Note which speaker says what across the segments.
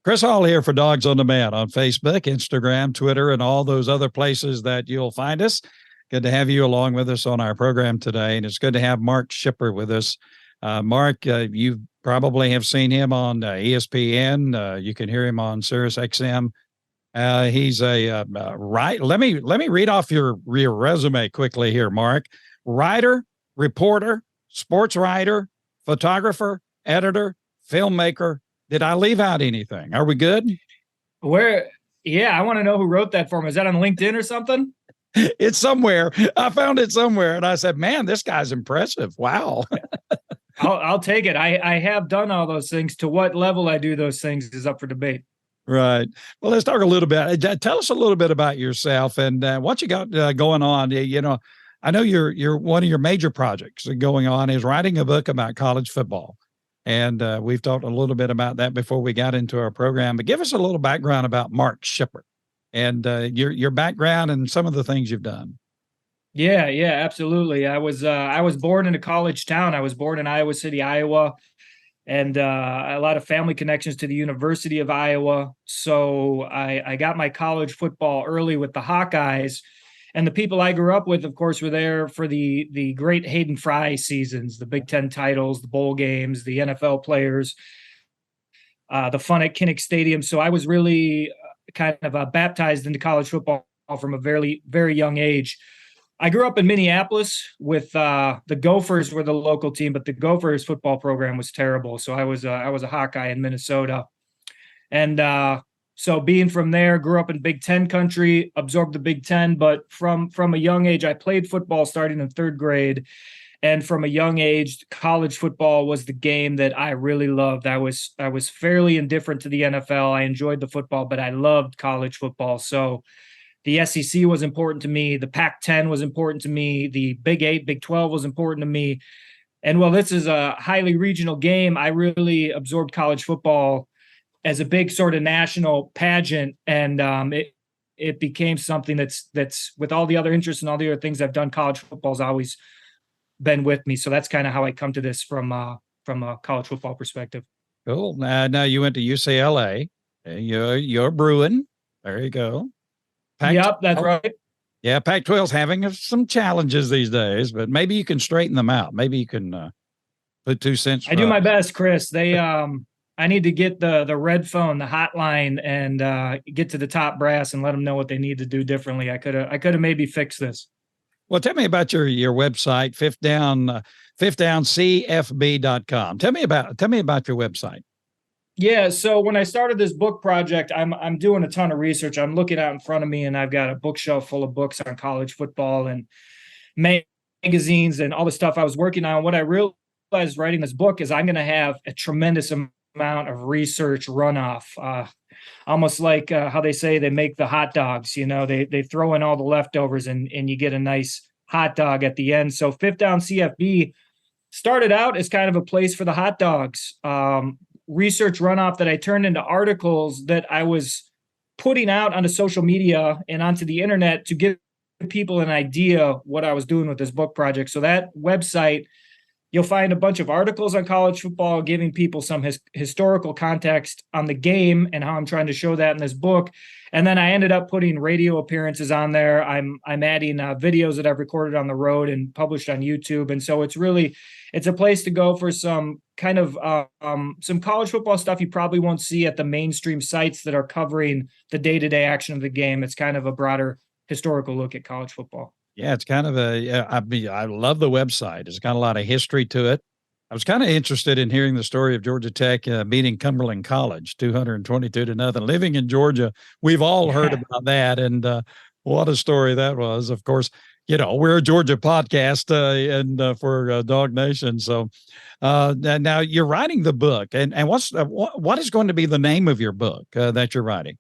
Speaker 1: Chris Hall here for Dogs on Demand on Facebook, Instagram, Twitter, and all those other places that you'll find us. Good to have you along with us on our program today. And it's good to have Mark Schipper with us. Mark, you probably have seen him on ESPN. You can hear him on Sirius XM. He's a right. Let me read off your resume quickly here, Mark. Writer, reporter, sports writer, photographer, editor, filmmaker. Did I leave out anything? Are we good?
Speaker 2: Yeah, I want to know who wrote that for me. Is that on LinkedIn or something?
Speaker 1: It's somewhere. I found it somewhere, and I said, "Man, this guy's impressive." Wow.
Speaker 2: I'll take it. I have done all those things. To what level I do those things is up for debate.
Speaker 1: Right. Well, let's talk a little bit. Tell us a little bit about yourself and what you got going on. You know, I know you're one of your major projects going on is writing a book about college football. And we've talked a little bit about that before we got into our program. But give us a little background about Mark Schipper and your background and some of the things you've done.
Speaker 2: Yeah, absolutely. I was born in a college town. I was born in Iowa City, Iowa, and a lot of family connections to the University of Iowa. So I got my college football early with the Hawkeyes. And the people I grew up with, of course, were there for the great Hayden Fry seasons, the Big Ten titles, the bowl games, the NFL players, the fun at Kinnick Stadium. So I was really kind of baptized into college football from a very, very young age. I grew up in Minneapolis with the Gophers were the local team, but the Gophers football program was terrible. So I was a Hawkeye in Minnesota. And so being from there, grew up in Big Ten country, absorbed the Big Ten, but from a young age, I played football starting in third grade. And from a young age, college football was the game that I really loved. I was fairly indifferent to the NFL. I enjoyed the football, but I loved college football. So the SEC was important to me. The Pac-10 was important to me. The Big 8, Big 12 was important to me. And while this is a highly regional game, I really absorbed college football as a big sort of national pageant, and it became something that's with all the other interests and all the other things I've done. College football's always been with me, so that's kind of how I come to this from a college football perspective.
Speaker 1: Cool. Now you went to UCLA. You're Bruin. There you go.
Speaker 2: Yep, that's right.
Speaker 1: Yeah, Pac-12's having some challenges these days, but maybe you can straighten them out. Maybe you can put 2 cents.
Speaker 2: I do my best, Chris. They I need to get the red phone, the hotline, and get to the top brass and let them know what they need to do differently. I could have maybe fixed this.
Speaker 1: Well, tell me about your website, fifth downcfb.com. Tell me about your website.
Speaker 2: Yeah, so when I started this book project, I'm doing a ton of research. I'm looking out in front of me, and I've got a bookshelf full of books on college football and magazines and all the stuff I was working on. What I realized writing this book is I'm going to have a tremendous amount of research runoff, almost like how they say they make the hot dogs. You know, they throw in all the leftovers and you get a nice hot dog at the end. So Fifth Down CFB started out as kind of a place for the hot dogs. Research runoff that I turned into articles that I was putting out onto social media and onto the internet to give people an idea what I was doing with this book project. So that website, you'll find a bunch of articles on college football, giving people some historical context on the game and how I'm trying to show that in this book. And then I ended up putting radio appearances on there. I'm adding videos that I've recorded on the road and published on YouTube. And so it's a place to go for some kind of some college football stuff you probably won't see at the mainstream sites that are covering the day-to-day action of the game. It's kind of a broader historical look at college football.
Speaker 1: Yeah, it's kind of I love the website. It's got a lot of history to it. I was kind of interested in hearing the story of Georgia Tech beating Cumberland College 222-0. Living in Georgia, we've all heard about that, and what a story that was. Of course, you know, we're a Georgia podcast and for Dog Nation. So now you're writing the book, and what is going to be the name of your book that you're writing?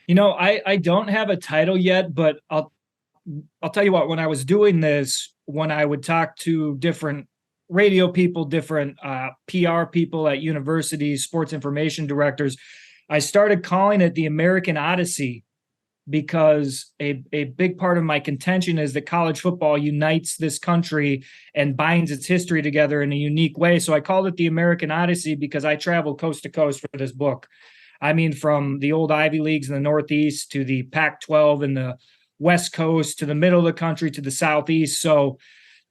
Speaker 2: You know, I don't have a title yet, but I'll tell you what, when I was doing this, when I would talk to different radio people, different PR people at universities, sports information directors, I started calling it the American Odyssey, because a big part of my contention is that college football unites this country and binds its history together in a unique way. So I called it the American Odyssey because I traveled coast to coast for this book. I mean, from the old Ivy Leagues in the Northeast to the Pac-12 in the West Coast to the middle of the country to the Southeast. So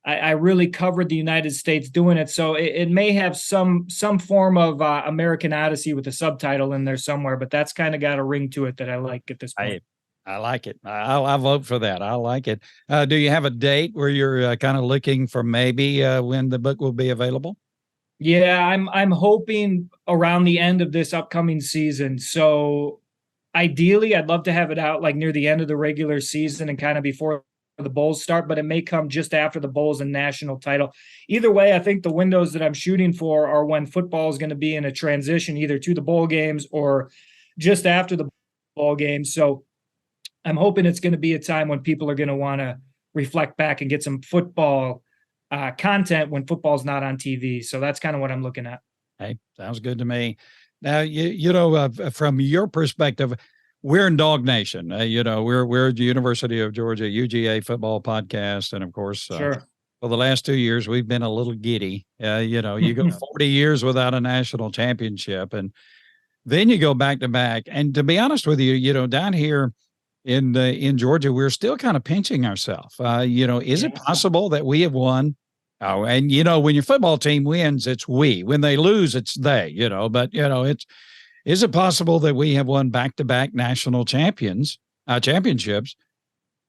Speaker 2: I really covered the United States doing it. So it may have some form of American Odyssey with a subtitle in there somewhere, but that's kind of got a ring to it that I like at this point.
Speaker 1: I like it. I'll vote for that. I like it. Do you have a date where you're kind of looking for maybe when the book will be available?
Speaker 2: Yeah, I'm hoping around the end of this upcoming season. So ideally, I'd love to have it out like near the end of the regular season and kind of before the Bulls start, but it may come just after the Bulls and national title. Either way, I think the windows that I'm shooting for are when football is going to be in a transition either to the bowl games or just after the bowl games. So I'm hoping it's going to be a time when people are going to want to reflect back and get some football content when football's not on TV. So that's kind of what I'm looking at.
Speaker 1: Hey, sounds good to me. Now, you know, from your perspective, we're in Dog Nation. We're the University of Georgia UGA football podcast, and of course,
Speaker 2: Sure.
Speaker 1: for the last 2 years, we've been a little giddy. You go 40 years without a national championship, and then you go back to back. And to be honest with you, down here in Georgia, we're still kind of pinching ourselves. Is it possible that we have won? Oh, and when your football team wins, it's we. When they lose, it's they. But is it possible that we have won back-to-back national championships?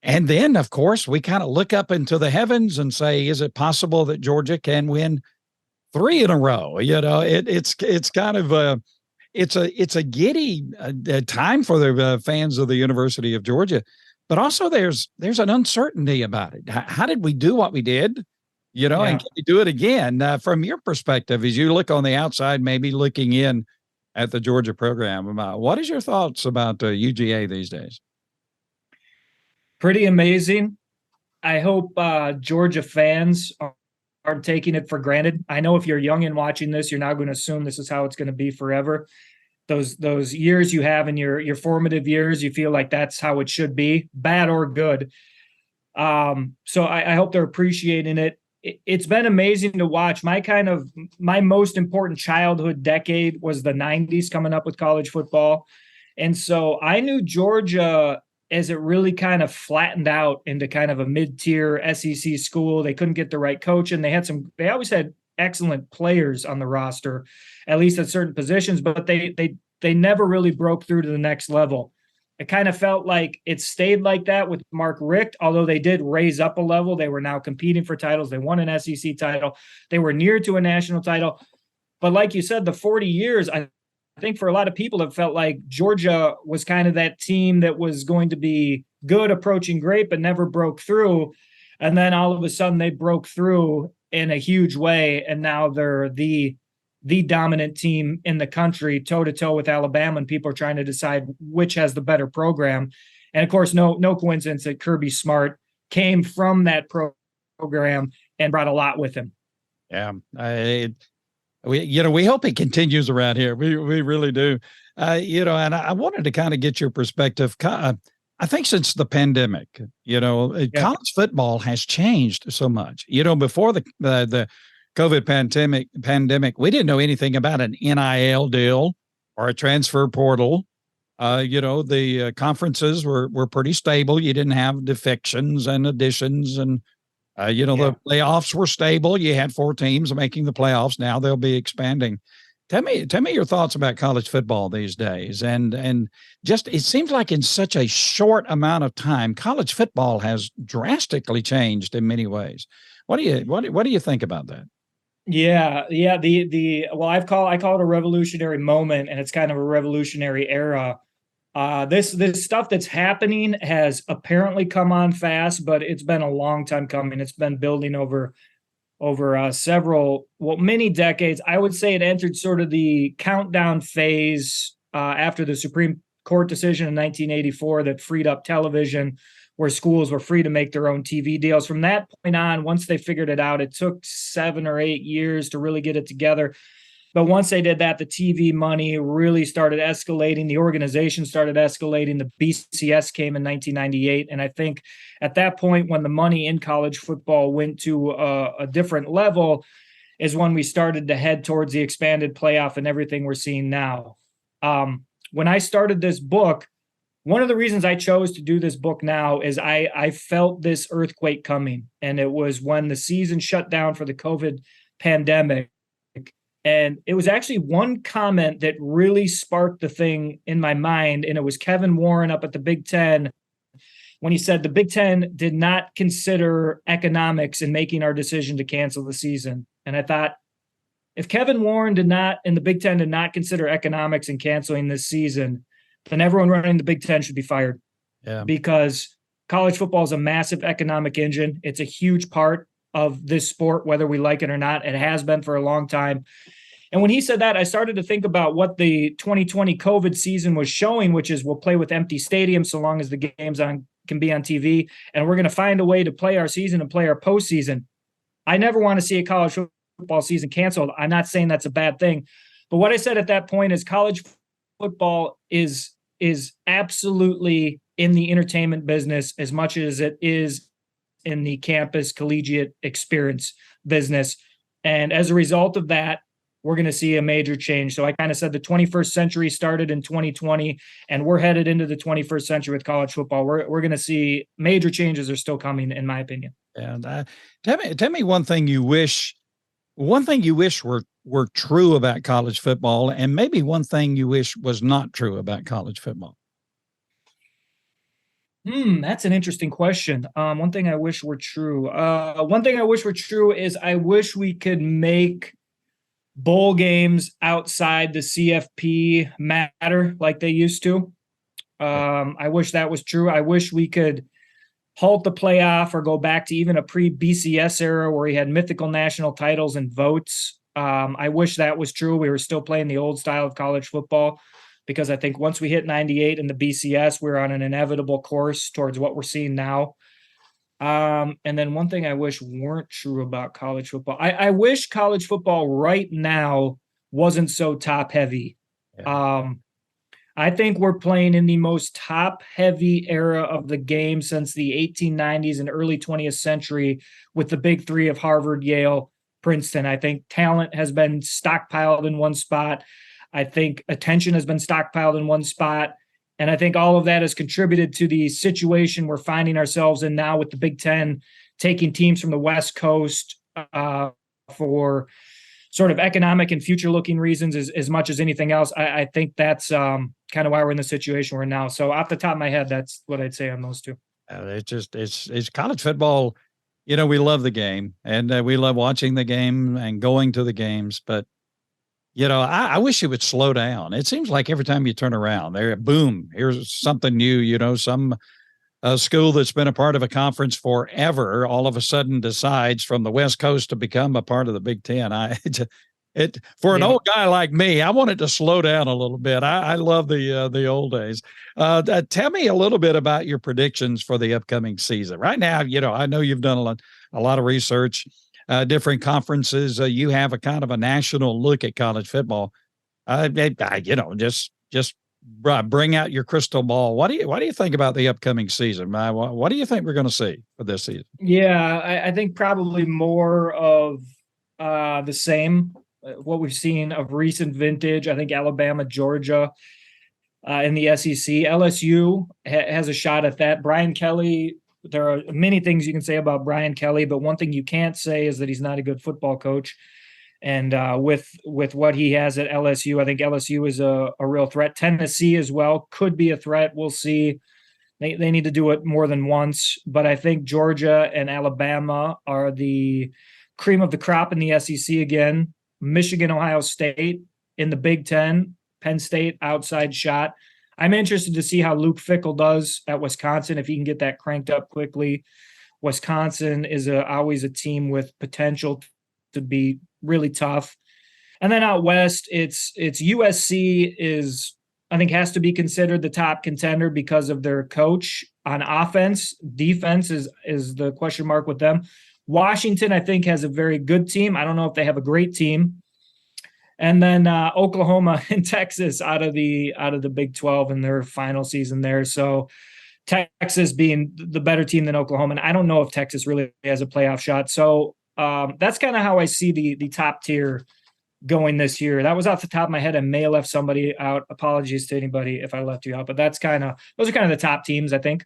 Speaker 1: And then, of course, we kind of look up into the heavens and say, is it possible that Georgia can win 3 in a row? It's kind of it's a giddy time for the fans of the University of Georgia, but also there's an uncertainty about it. How did we do what we did? And can we do it again? From your perspective, as you look on the outside, maybe looking in at the Georgia program, what is your thoughts about UGA these days?
Speaker 2: Pretty amazing. I hope Georgia fans aren't taking it for granted. I know if you're young and watching this, you're not going to assume this is how it's going to be forever. Those years you have in your formative years, you feel like that's how it should be, bad or good. So I hope they're appreciating it. It's been amazing to watch. My most important childhood decade was the 90s coming up with college football. And so I knew Georgia as it really kind of flattened out into kind of a mid-tier SEC school. They couldn't get the right coach, and they always had excellent players on the roster, at least at certain positions, but they never really broke through to the next level. It kind of felt like it stayed like that with Mark Richt, although they did raise up a level. They were now competing for titles. They won an SEC title. They were near to a national title. But like you said, the 40 years, I think for a lot of people, it felt like Georgia was kind of that team that was going to be good, approaching great, but never broke through. And then all of a sudden they broke through in a huge way. And now they're the dominant team in the country, toe to toe with Alabama, and people are trying to decide which has the better program. And of course, no coincidence that Kirby Smart came from that program and brought a lot with him.
Speaker 1: Yeah. We hope it continues around here. We really do. And I wanted to kind of get your perspective. I think since the pandemic, college football has changed so much. Before the COVID pandemic, we didn't know anything about an NIL deal or a transfer portal. The conferences were pretty stable. You didn't have defections and additions, and the playoffs were stable. You had 4 teams making the playoffs. Now they'll be expanding. Tell me your thoughts about college football these days, and just it seems like in such a short amount of time, college football has drastically changed in many ways. What do you think about that?
Speaker 2: Yeah. I call it a revolutionary moment, and it's kind of a revolutionary era. This stuff that's happening has apparently come on fast, but it's been a long time coming. It's been building over many decades. I would say it entered sort of the countdown phase after the Supreme Court decision in 1984 that freed up television, where schools were free to make their own TV deals. From that point on, once they figured it out, it took 7 or 8 years to really get it together. But once they did that, the TV money really started escalating. The organization started escalating. The BCS came in 1998. And I think at that point, when the money in college football went to a different level, is when we started to head towards the expanded playoff and everything we're seeing now. When I started this book, one of the reasons I chose to do this book now is I felt this earthquake coming. And it was when the season shut down for the COVID pandemic. And it was actually one comment that really sparked the thing in my mind. And it was Kevin Warren up at the Big Ten when he said the Big Ten did not consider economics in making our decision to cancel the season. And I thought, if Kevin Warren did not, and the Big Ten did not consider economics in canceling this season, then everyone running the Big Ten should be fired.
Speaker 1: Yeah.
Speaker 2: Because college football is a massive economic engine. It's a huge part of this sport, whether we like it or not. It has been for a long time. And when he said that, I started to think about what the 2020 COVID season was showing, which is we'll play with empty stadiums so long as the games can be on TV, and we're going to find a way to play our season and play our postseason. I never want to see a college football season canceled. I'm not saying that's a bad thing. But what I said at that point is college football is absolutely in the entertainment business as much as it is in the campus collegiate experience business. And as a result of that, we're going to see a major change. So I kind of said the 21st century started in 2020, and we're headed into the 21st century with college football. We're going to see major changes are still coming, in my opinion.
Speaker 1: And tell me one thing you wish were true about college football, and maybe one thing you wish was not true about college football.
Speaker 2: That's an interesting question. One thing I wish were true. One thing I wish were true is I wish we could make bowl games outside the CFP matter like they used to. I wish that was true. I wish we could halt the playoff or go back to even a pre-BCS era where he had mythical national titles and votes. I wish that was true. We were still playing the old style of college football, because I think once we hit 98 in the BCS, we're on an inevitable course towards what we're seeing now. And then one thing I wish weren't true about college football. I wish college football right now wasn't so top heavy. Yeah. I think we're playing in the most top heavy era of the game since the 1890s and early 20th century with the big three of Harvard, Yale, Princeton. I think talent has been stockpiled in one spot. I think attention has been stockpiled in one spot. And I think all of that has contributed to the situation we're finding ourselves in now with the Big Ten taking teams from the West Coast for sort of economic and future-looking reasons as much as anything else. I think that's kind of why we're in the situation we're in now. So off the top of my head, that's what I'd say on those two.
Speaker 1: It's college football. You know, we love the game, and we love watching the game and going to the games, but you know, I wish it would slow down. It seems like every time you turn around there, boom, here's something new, you know, some school that's been a part of a conference forever, all of a sudden decides from the West Coast to become a part of the Big Ten. For an old guy like me, I want it to slow down a little bit. I love the old days. Tell me a little bit about your predictions for the upcoming season. Right now, you know, I know you've done a lot of research. Different conferences, you have a kind of a national look at college football. You know, just bring out your crystal ball. What do you think about the upcoming season? What do you think we're going to see for this season?
Speaker 2: Yeah, I think probably more of the same. What we've seen of recent vintage. I think Alabama, Georgia, in the SEC, LSU has a shot at that. Brian Kelly. There are many things you can say about Brian Kelly, but one thing you can't say is that he's not a good football coach. And with what he has at LSU, I think LSU is a real threat. Tennessee as well could be a threat. We'll see. They need to do it more than once. But I think Georgia and Alabama are the cream of the crop in the SEC again. Michigan, Ohio State in the Big Ten, Penn State outside shot. I'm interested to see how Luke Fickell does at Wisconsin, if he can get that cranked up quickly. Wisconsin is always a team with potential to be really tough. And then out west, it's USC is, I think, has to be considered the top contender because of their coach on offense. Defense is the question mark with them. Washington, I think, has a very good team. I don't know if they have a great team. And then Oklahoma and Texas out of the Big 12 in their final season there. So Texas being the better team than Oklahoma, and I don't know if Texas really has a playoff shot. So that's kind of how I see the top tier going this year. That was off the top of my head. I may have left somebody out. Apologies to anybody if I left you out, but those are kind of the top teams, I think.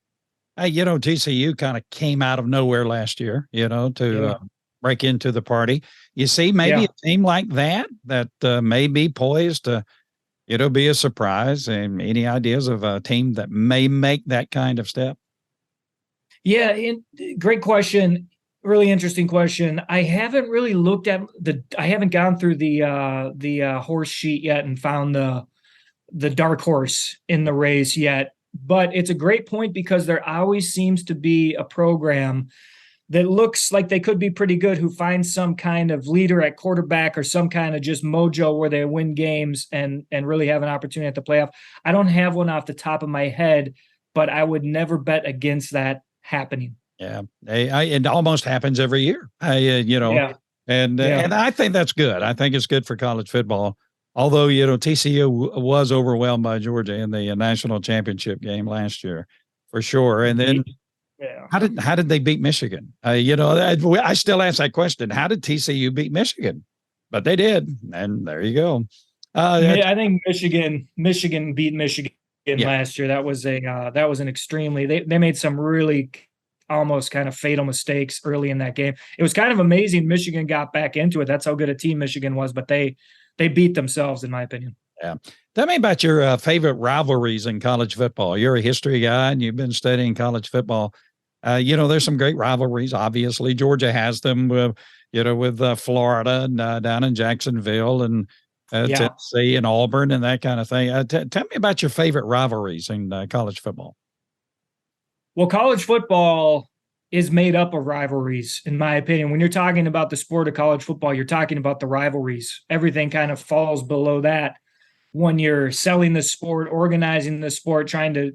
Speaker 1: TCU kind of came out of nowhere last year, to break into the party. You see, maybe a team like that may be poised to, be a surprise. And any ideas of a team that may make that kind of step?
Speaker 2: Yeah, great question. Really interesting question. I haven't really looked at I haven't gone through the horse sheet yet and found the dark horse in the race yet. But it's a great point because there always seems to be a program that looks like they could be pretty good who finds some kind of leader at quarterback or some kind of just mojo where they win games and really have an opportunity at the playoff. I don't have one off the top of my head, but I would never bet against that happening.
Speaker 1: Yeah, it almost happens every year. And I think that's good. I think it's good for college football. Although TCU was overwhelmed by Georgia in the national championship game last year, for sure. And then how did they beat Michigan? I still ask that question. How did TCU beat Michigan? But they did, and there you go.
Speaker 2: I think Michigan beat Michigan last year. That was an extremely they made some really almost kind of fatal mistakes early in that game. It was kind of amazing Michigan got back into it. That's how good a team Michigan was, but they beat themselves, in my opinion.
Speaker 1: Yeah. Tell me about your favorite rivalries in college football. You're a history guy and you've been studying college football. There's some great rivalries. Obviously, Georgia has them, with Florida and down in Jacksonville and Tennessee and Auburn and that kind of thing. Tell me about your favorite rivalries in college football.
Speaker 2: Well, college football is made up of rivalries, in my opinion. When you're talking about the sport of college football, you're talking about the rivalries. Everything kind of falls below that when you're selling the sport, organizing the sport, trying to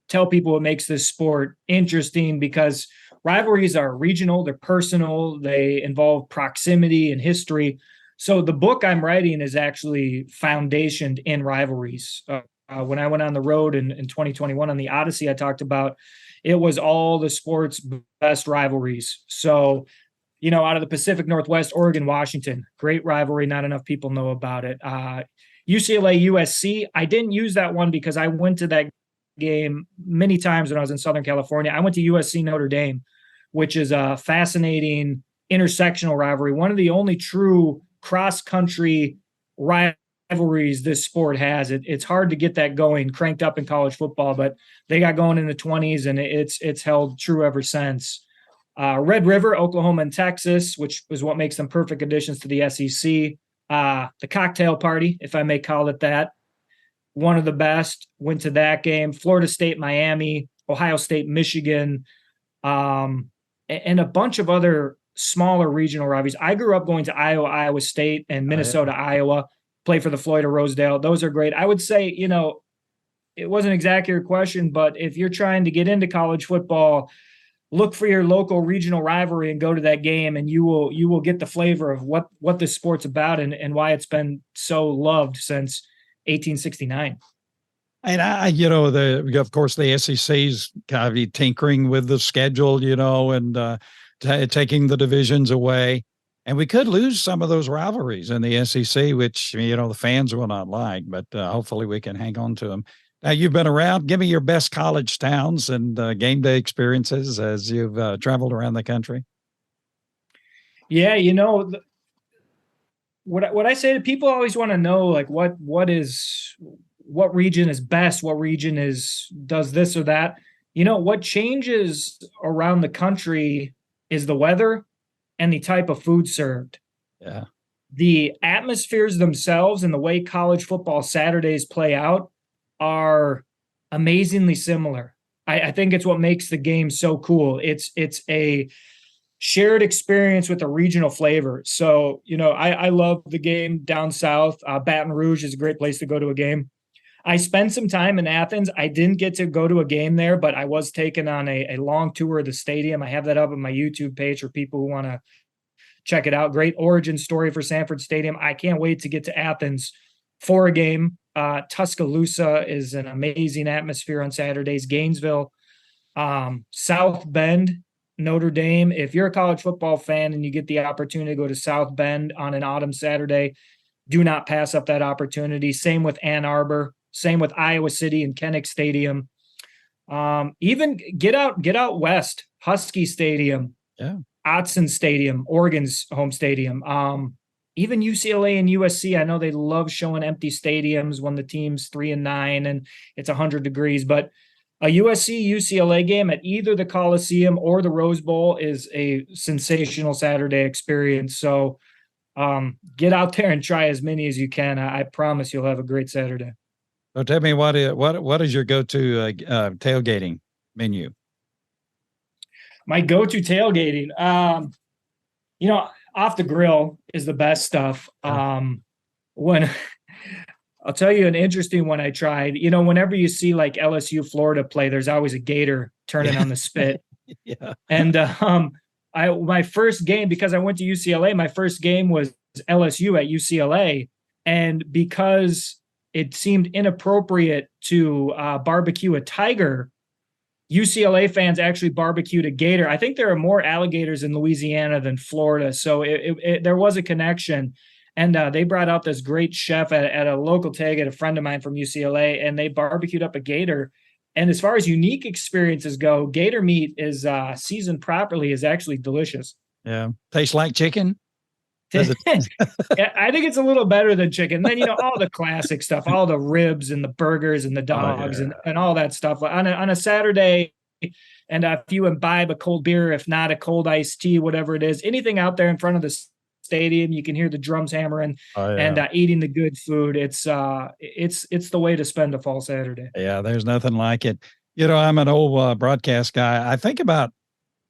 Speaker 2: tell people what makes this sport interesting, because rivalries are regional, they're personal, they involve proximity and history. So the book I'm writing is actually foundationed in rivalries. When I went on the road in 2021 on the Odyssey, I talked about it was all the sport's best rivalries. So, out of the Pacific Northwest, Oregon, Washington, great rivalry. Not enough people know about it. UCLA, USC. I didn't use that one because I went to that game many times when I was in Southern California. I went to USC Notre Dame, which is a fascinating intersectional rivalry. One of the only true cross-country rivalries this sport has. It's hard to get that going, cranked up in college football, but they got going in the 20s and it's held true ever since. Red River, Oklahoma and Texas, which is what makes them perfect additions to the SEC. The cocktail party, if I may call it that, one of the best. Went to that game. Florida State, Miami, Ohio State, Michigan, and a bunch of other smaller regional rivalries. I grew up going to Iowa, Iowa State, and Minnesota, Iowa. Play for the Floyd of Rosedale. Those are great. I would say, it wasn't exactly your question, but if you're trying to get into college football, look for your local regional rivalry and go to that game, and you will get the flavor of what this sport's about and why it's been so loved since 1869.
Speaker 1: And of course, the SEC's kind of tinkering with the schedule, and taking the divisions away. And we could lose some of those rivalries in the SEC, which, the fans will not like, but hopefully we can hang on to them. Now, you've been around. Give me your best college towns and game day experiences as you've traveled around the country.
Speaker 2: Yeah, what I say to people always want to know, like, what region is best, what region does this or that. What changes around the country is the weather and the type of food served.
Speaker 1: Yeah.
Speaker 2: The atmospheres themselves and the way college football Saturdays play out are amazingly similar. I think it's what makes the game so cool. It's a shared experience with a regional flavor. So, I love the game down south. Baton Rouge is a great place to go to a game. I spent some time in Athens. I didn't get to go to a game there, but I was taken on a long tour of the stadium. I have that up on my YouTube page for people who want to check it out. Great origin story for Sanford Stadium. I can't wait to get to Athens for a game. Tuscaloosa is an amazing atmosphere on Saturdays. Gainesville, South Bend, Notre Dame. If you're a college football fan and you get the opportunity to go to South Bend on an autumn Saturday, do not pass up that opportunity. Same with Ann Arbor. Same with Iowa City and Kinnick Stadium. Even get out west, Husky Stadium,
Speaker 1: Yeah.
Speaker 2: Autzen Stadium, Oregon's home stadium. Even UCLA and USC, I know they love showing empty stadiums when the team's 3-9 and it's 100 degrees, but a USC UCLA game at either the Coliseum or the Rose Bowl is a sensational Saturday experience. So get out there and try as many as you can. I promise you'll have a great Saturday.
Speaker 1: So tell me, what is your go-to tailgating menu?
Speaker 2: My go-to tailgating, off the grill is the best stuff. When I'll tell you an interesting one I tried, whenever you see like LSU Florida play, there's always a gator turning on the spit.
Speaker 1: Yeah.
Speaker 2: And my first game, because I went to UCLA, my first game was LSU at UCLA. And because it seemed inappropriate to barbecue a tiger, UCLA fans actually barbecued a gator. I think there are more alligators in Louisiana than Florida. So there was a connection. And they brought out this great chef at a local tailgate, a friend of mine from UCLA, and they barbecued up a gator. And as far as unique experiences go, gator meat is seasoned properly is actually delicious.
Speaker 1: Yeah. Tastes like chicken?
Speaker 2: I think it's a little better than chicken. Then, all the classic stuff, all the ribs and the burgers and the dogs and all that stuff on a Saturday. And if you imbibe a cold beer, if not a cold iced tea, whatever it is, anything out there in front of the stadium, you can hear the drums hammering and eating the good food. It's the way to spend a fall Saturday.
Speaker 1: Yeah, there's nothing like it. I'm an old broadcast guy. I think about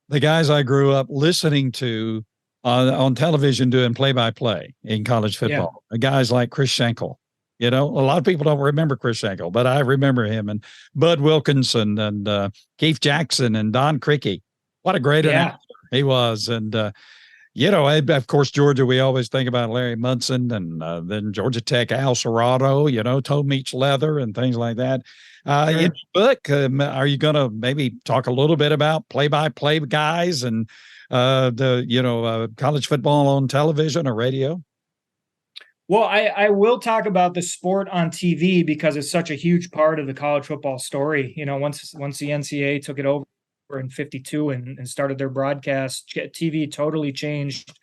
Speaker 1: the guys I grew up listening to on television doing play-by-play in college football. Guys like Chris Schenkel. A lot of people don't remember Chris Schenkel, but I remember him, and Bud Wilkinson and Keith Jackson and Don Crickey. What a great announcer he was. And, of course, Georgia, we always think about Larry Munson, and then Georgia Tech, Al Serrato, Toe Meets Leather and things like that. In your book, are you going to maybe talk a little bit about play-by-play guys and college football on television or radio?
Speaker 2: Well, I will talk about the sport on TV because it's such a huge part of the college football story. Once the NCAA took it over in 52 and started their broadcast, TV totally changed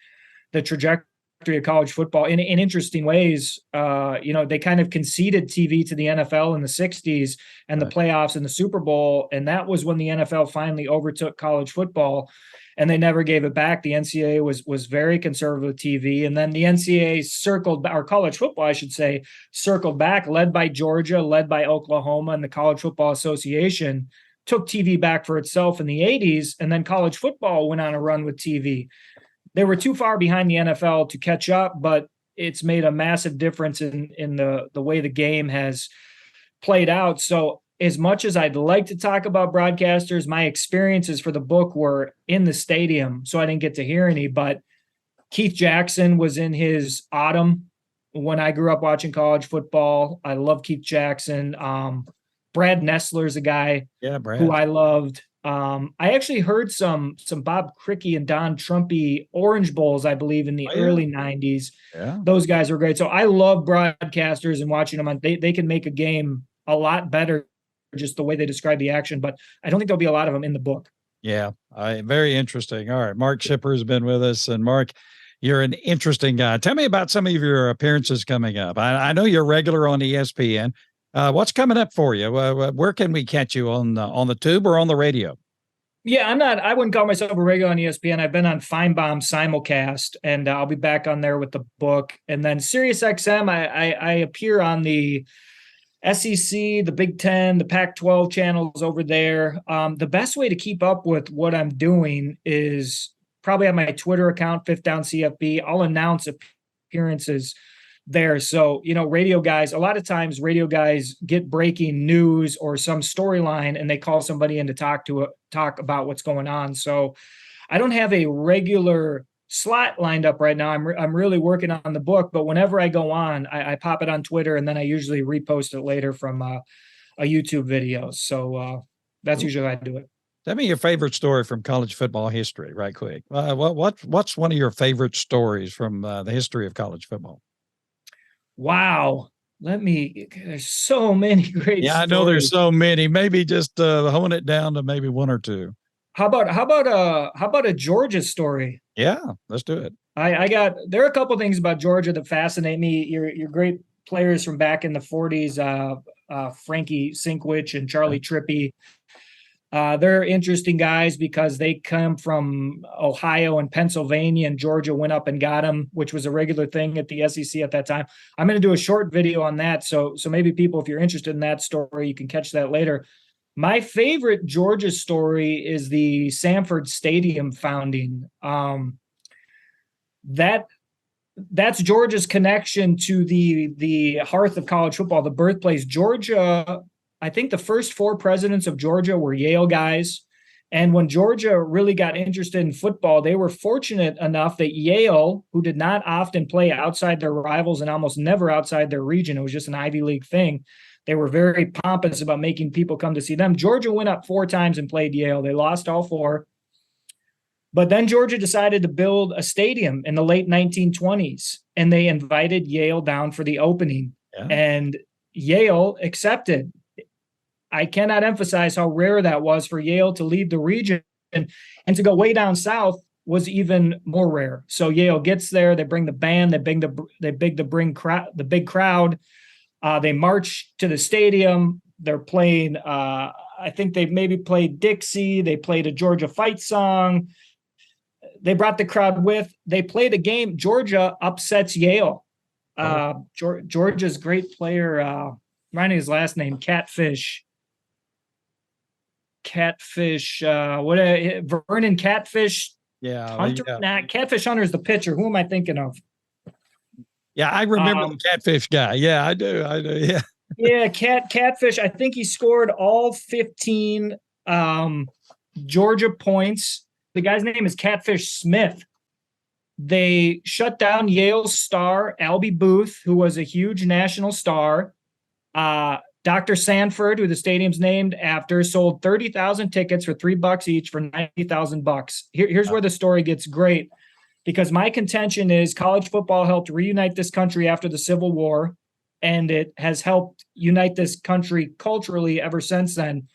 Speaker 2: the trajectory of college football in interesting ways. They kind of conceded TV to the NFL in the 60s and the playoffs and the Super Bowl. And that was when the NFL finally overtook college football. And they never gave it back. The NCAA was very conservative with TV. And then the NCAA or college football, I should say, circled back, led by Georgia, led by Oklahoma, and the College Football Association took TV back for itself in the 80s. And then college football went on a run with TV. They were too far behind the NFL to catch up, but it's made a massive difference in the way the game has played out. So as much as I'd like to talk about broadcasters, my experiences for the book were in the stadium, so I didn't get to hear any. But Keith Jackson was in his autumn when I grew up watching college football. I love Keith Jackson. Brad Nessler's a guy who I loved. I actually heard some Bob Crickey and Don Trumpy Orange Bowls, I believe, in the early 90s. Yeah. Those guys were great. So I love broadcasters and watching them. They can make a game a lot better, just the way they describe the action, but I don't think there'll be a lot of them in the book. Yeah.
Speaker 1: Very interesting. All right. Mark Schipper has been with us, and Mark, you're an interesting guy. Tell me about some of your appearances coming up. I know you're regular on ESPN. What's coming up for you? Where can we catch you on the tube or on the radio?
Speaker 2: Yeah, I wouldn't call myself a regular on ESPN. I've been on Feinbaum simulcast, and I'll be back on there with the book. And then Sirius XM, I appear on the SEC, the Big Ten, the Pac-12 channels over there. The best way to keep up with what I'm doing is probably on my Twitter account, Fifth Down CFB. I'll announce appearances there. So, radio guys, a lot of times radio guys get breaking news or some storyline and they call somebody in to talk about what's going on. So I don't have a regular slot lined up right now. I'm really working on the book, but whenever I go on, I pop it on Twitter, and then I usually repost it later from a YouTube video. So that's usually how I do it.
Speaker 1: Tell me your favorite story from college football history, right quick. What's one of your favorite stories from the history of college football?
Speaker 2: Wow. There's so many great
Speaker 1: Yeah, I know there's
Speaker 2: stories.
Speaker 1: so many. Maybe just hone it down to maybe one or two.
Speaker 2: How about a Georgia story?
Speaker 1: Yeah, let's do it.
Speaker 2: There are a couple things about Georgia that fascinate me. Your great players from back in the 40s, Frankie Sinkwich and Charlie Trippi. They're interesting guys because they come from Ohio and Pennsylvania, and Georgia went up and got them, which was a regular thing at the SEC at that time. I'm going to do a short video on that. So maybe people, if you're interested in that story, you can catch that later. My favorite Georgia story is the Sanford Stadium founding. That's Georgia's connection to the hearth of college football, the birthplace. Georgia, I think the first four presidents of Georgia were Yale guys. And when Georgia really got interested in football, they were fortunate enough that Yale, who did not often play outside their rivals and almost never outside their region, it was just an Ivy League thing. They were very pompous about making people come to see them. Georgia went up 4 times and played Yale. They lost all 4. But then Georgia decided to build a stadium in the late 1920s, and they invited Yale down for the opening. Yeah. And Yale accepted. I cannot emphasize how rare that was for Yale to leave the region, and to go way down south was even more rare. So Yale gets there, they bring the band, they bring the big crowd. They march to the stadium. They're playing, I think they maybe played Dixie. They played a Georgia fight song. They brought the crowd with. They played a game. Georgia upsets Yale. Georgia's great player, writing his last name, Catfish, Vernon Catfish.
Speaker 1: Yeah.
Speaker 2: Hunter?
Speaker 1: Yeah.
Speaker 2: Nah, Catfish Hunter is the pitcher. Who am I thinking of?
Speaker 1: Yeah, I remember the Catfish guy. Yeah, I do. Yeah.
Speaker 2: Yeah, Catfish. I think he scored all 15 Georgia points. The guy's name is Catfish Smith. They shut down Yale's star, Albie Booth, who was a huge national star. Dr. Sanford, who the stadium's named after, sold 30,000 tickets for $3 each for $90,000. Here's where the story gets great, because my contention is college football helped reunite this country after the Civil War, and it has helped unite this country culturally ever since then.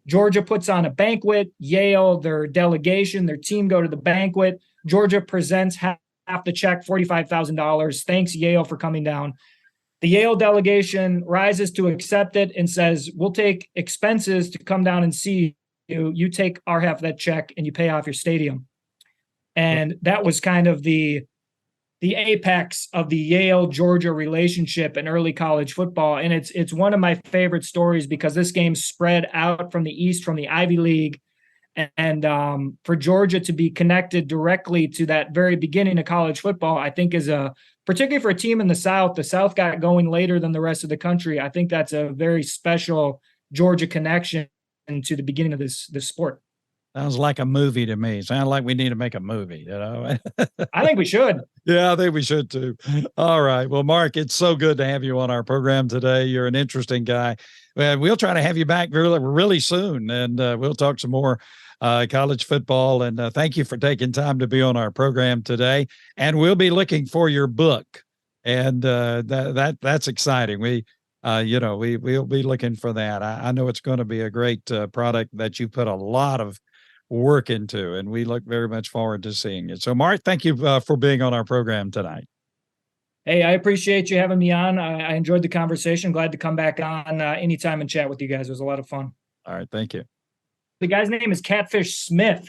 Speaker 2: Georgia puts on a banquet. Yale, their delegation, their team go to the banquet. Georgia presents half the check, $45,000. Thanks, Yale, for coming down. The Yale delegation rises to accept it and says, we'll take expenses to come down and see you. You take our half of that check and you pay off your stadium. And that was kind of the apex of the Yale-Georgia relationship in early college football. And it's one of my favorite stories because this game spread out from the East, from the Ivy League. And for Georgia to be connected directly to that very beginning of college football, I think is particularly for a team in the South got going later than the rest of the country. I think that's a very special Georgia connection to the beginning of this sport.
Speaker 1: Sounds like a movie to me. Sounds like we need to make a movie, you know?
Speaker 2: I think we should.
Speaker 1: Yeah, I think we should too. All right. Well, Mark, it's so good to have you on our program today. You're an interesting guy. We'll try to have you back really, really soon, and we'll talk some more college football. And thank you for taking time to be on our program today. And we'll be looking for your book, and that's exciting. We'll be looking for that. I know it's going to be a great product that you put a lot of work into, and we look very much forward to seeing it. So, Mark, thank you for being on our program tonight.
Speaker 2: Hey, I appreciate you having me on. I enjoyed the conversation. Glad to come back on anytime and chat with you guys. It was a lot of fun.
Speaker 1: All right. Thank you.
Speaker 2: The guy's name is Catfish Smith.